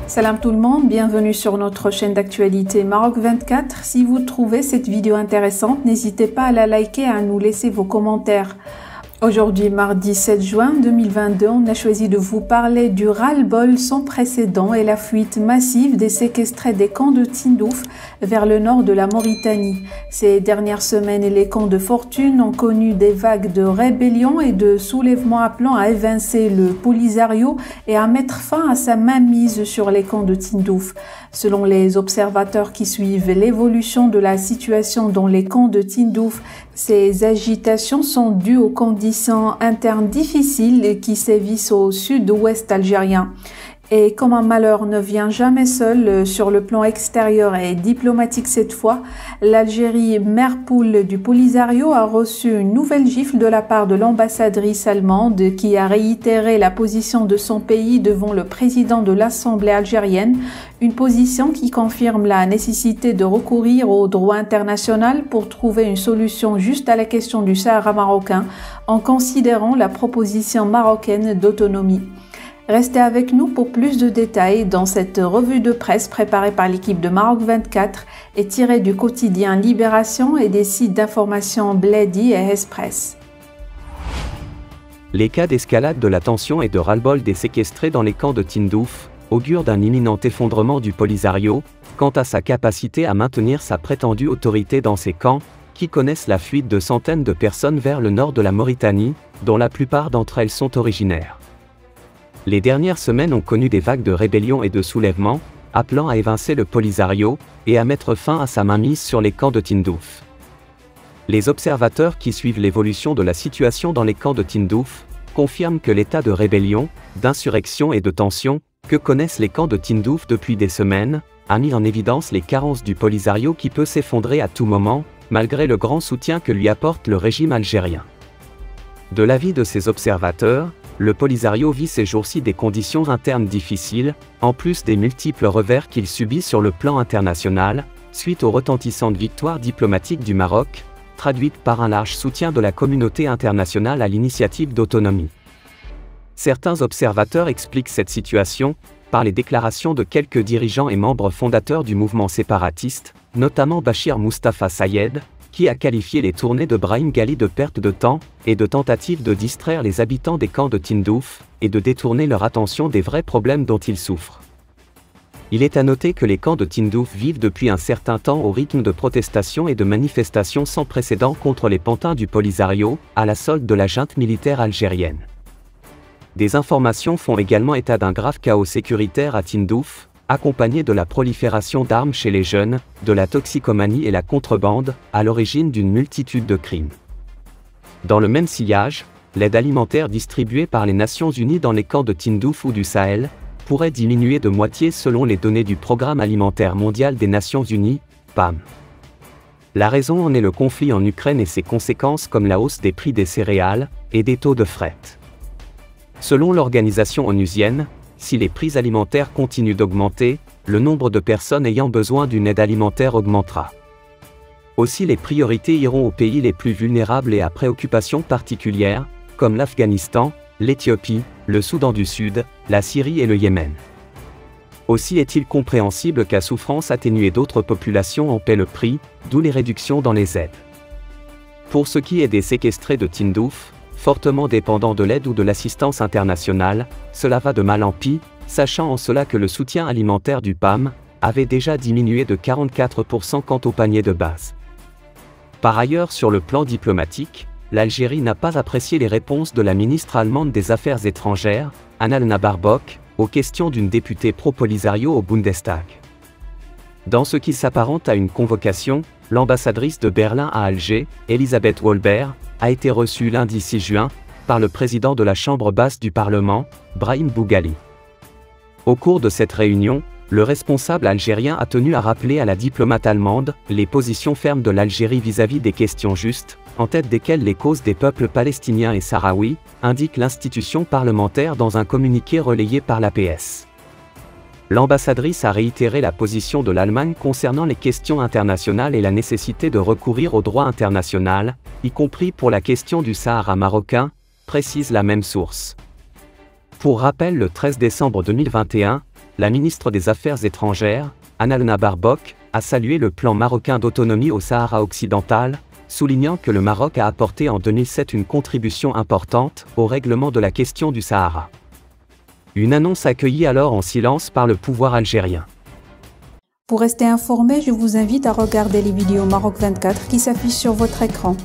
Salam tout le monde, bienvenue sur notre chaîne d'actualité Maroc 24. Si vous trouvez cette vidéo intéressante, n'hésitez pas à la liker et à nous laisser vos commentaires. Aujourd'hui, mardi 7 juin 2022, on a choisi de vous parler du ras-le-bol sans précédent et la fuite massive des séquestrés des camps de Tindouf vers le nord de la Mauritanie. Ces dernières semaines, les camps de fortune ont connu des vagues de rébellions et de soulèvements appelant à évincer le Polisario et à mettre fin à sa mainmise sur les camps de Tindouf. Selon les observateurs qui suivent l'évolution de la situation dans les camps de Tindouf, ces agitations sont dues aux conditions internes difficiles qui sévissent au sud-ouest algérien. Et comme un malheur ne vient jamais seul sur le plan extérieur et diplomatique cette fois, l'Algérie, mère poule du Polisario, a reçu une nouvelle gifle de la part de l'ambassadrice allemande qui a réitéré la position de son pays devant le président de l'Assemblée algérienne, une position qui confirme la nécessité de recourir au droit international pour trouver une solution juste à la question du Sahara marocain en considérant la proposition marocaine d'autonomie. Restez avec nous pour plus de détails dans cette revue de presse préparée par l'équipe de Maroc 24 et tirée du quotidien Libération et des sites d'information Bledi et Express. Les cas d'escalade de la tension et de ras-le-bol des séquestrés dans les camps de Tindouf augurent d'un imminent effondrement du Polisario quant à sa capacité à maintenir sa prétendue autorité dans ces camps, qui connaissent la fuite de centaines de personnes vers le nord de la Mauritanie, dont la plupart d'entre elles sont originaires. Les dernières semaines ont connu des vagues de rébellions et de soulèvements, appelant à évincer le Polisario et à mettre fin à sa mainmise sur les camps de Tindouf. Les observateurs qui suivent l'évolution de la situation dans les camps de Tindouf confirment que l'état de rébellion, d'insurrection et de tension que connaissent les camps de Tindouf depuis des semaines a mis en évidence les carences du Polisario qui peut s'effondrer à tout moment, malgré le grand soutien que lui apporte le régime algérien. De l'avis de ces observateurs, le Polisario vit ces jours-ci des conditions internes difficiles, en plus des multiples revers qu'il subit sur le plan international, suite aux retentissantes victoires diplomatiques du Maroc, traduites par un large soutien de la communauté internationale à l'initiative d'autonomie. Certains observateurs expliquent cette situation par les déclarations de quelques dirigeants et membres fondateurs du mouvement séparatiste, notamment Bachir Mustafa Sayed, qui a qualifié les tournées de Brahim Ghali de perte de temps et de tentative de distraire les habitants des camps de Tindouf et de détourner leur attention des vrais problèmes dont ils souffrent. Il est à noter que les camps de Tindouf vivent depuis un certain temps au rythme de protestations et de manifestations sans précédent contre les pantins du Polisario, à la solde de la junte militaire algérienne. Des informations font également état d'un grave chaos sécuritaire à Tindouf, accompagné de la prolifération d'armes chez les jeunes, de la toxicomanie et la contrebande, à l'origine d'une multitude de crimes. Dans le même sillage, l'aide alimentaire distribuée par les Nations Unies dans les camps de Tindouf ou du Sahel pourrait diminuer de moitié selon les données du Programme alimentaire mondial des Nations Unies, PAM. La raison en est le conflit en Ukraine et ses conséquences comme la hausse des prix des céréales et des taux de fret. Selon l'organisation onusienne, si les prix alimentaires continuent d'augmenter, le nombre de personnes ayant besoin d'une aide alimentaire augmentera. Aussi les priorités iront aux pays les plus vulnérables et à préoccupations particulières, comme l'Afghanistan, l'Éthiopie, le Soudan du Sud, la Syrie et le Yémen. Aussi est-il compréhensible qu'à souffrance atténuée d'autres populations en paient le prix, d'où les réductions dans les aides. Pour ce qui est des séquestrés de Tindouf, fortement dépendants de l'aide ou de l'assistance internationale, cela va de mal en pis, sachant en cela que le soutien alimentaire du PAM avait déjà diminué de 44% quant au panier de base. Par ailleurs, sur le plan diplomatique, l'Algérie n'a pas apprécié les réponses de la ministre allemande des Affaires étrangères, Annalena Baerbock, aux questions d'une députée pro-Polisario au Bundestag. Dans ce qui s'apparente à une convocation, l'ambassadrice de Berlin à Alger, Elisabeth Wolber, a été reçue lundi 6 juin, par le président de la Chambre basse du Parlement, Brahim Boughali. Au cours de cette réunion, le responsable algérien a tenu à rappeler à la diplomate allemande les positions fermes de l'Algérie vis-à-vis des questions justes, en tête desquelles les causes des peuples palestiniens et sahraouis, indique l'institution parlementaire dans un communiqué relayé par l'APS. L'ambassadrice a réitéré la position de l'Allemagne concernant les questions internationales et la nécessité de recourir au droit international, y compris pour la question du Sahara marocain, précise la même source. Pour rappel, le 13 décembre 2021, la ministre des Affaires étrangères, Annalena Baerbock, a salué le plan marocain d'autonomie au Sahara occidental, soulignant que le Maroc a apporté en 2007 une contribution importante au règlement de la question du Sahara. Une annonce accueillie alors en silence par le pouvoir algérien. Pour rester informé, je vous invite à regarder les vidéos Maroc 24 qui s'affichent sur votre écran.